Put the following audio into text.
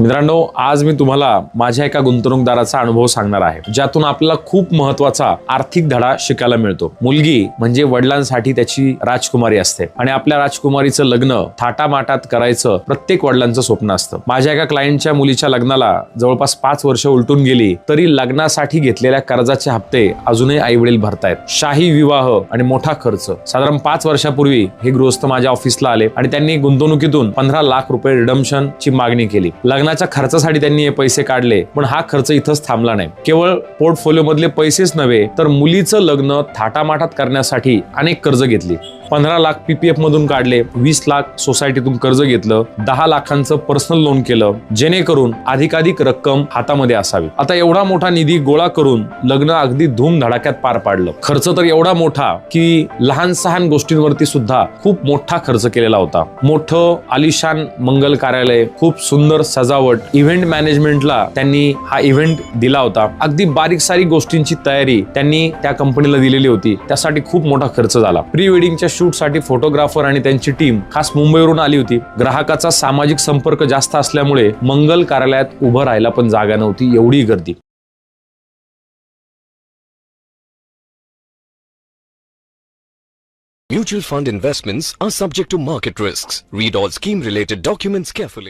मित्रांनो, आज मी तुम्हाला माझ्या एका गुंतवणूकदाराचा अनुभव सांगणार आहे, ज्यातून आपल्याला खूप महत्त्वाचा आर्थिक धडा शिकायला मिळतो. मुलगी म्हणजे वडिलांसाठी त्याची राजकुमारी असते आणि आपल्या राजकुमारीचं लग्न थाटामाटात करायचं प्रत्येक वडिलांचं स्वप्न असतं. माझ्या एका क्लायंटच्या मुलीच्या लग्नाला जवळपास 5 वर्ष उलटून गेली, तरी लग्नासाठी घेतलेल्या कर्जाचे हप्ते अजूनही आई वडील भरतायत. शाही विवाह आणि मोठा खर्च. साधारण 5 वर्षापूर्वी हे गृहस्थ माझ्या ऑफिसला आले आणि त्यांनी गुंतवणुकीतून 15 लाख रुपये रिडम्पशन ची मागणी केली. लग्नाच्या खर्चासाठी त्यांनी हे पैसे काढले, पण हा खर्च इथंच थांबला नाही. केवळ पोर्टफोलिओ मधले पैसेच नव्हे, तर मुलीचं लग्न थाटामाटात करण्यासाठी अनेक कर्ज घेतली. 15 लाख पीपीएफ मधून काढले, 20 लाख सोसायटीतून कर्ज घेतलं, 10 लाखांचं पर्सनल लोन केलं, जेणेकरून अधिकाधिक रक्कम हातामध्ये असावी. आता एवढा मोठा निधी गोळा करून लग्न अगदी धूमधडाक्यात पार पाडलं. खर्च तर एवढा मोठा की लहान सहान गोष्टींवरती सुद्धा खूप मोठा खर्च केलेला होता. मोठं आलिशान मंगल कार्यालय, खूप सुंदर सजावट, इव्हेंट मॅनेजमेंटला त्यांनी हा इव्हेंट दिला होता. अगदी बारीक सारीक गोष्टींची तयारी त्यांनी त्या कंपनीला दिलेली होती. त्यासाठी खूप मोठा खर्च झाला. प्री वेडिंगच्या शूट साठी फोटोग्राफर आणि त्यांची टीम खास मुंबईवरून आली होती. ग्राहकाचा सामाजिक संपर्क जास्त असल्यामुळे मंगल कार्यालयात उभं राहायला पण जागा नव्हती, एवढी गर्दी. Mutual fund investments are subject to market risks. Read all scheme-related documents carefully.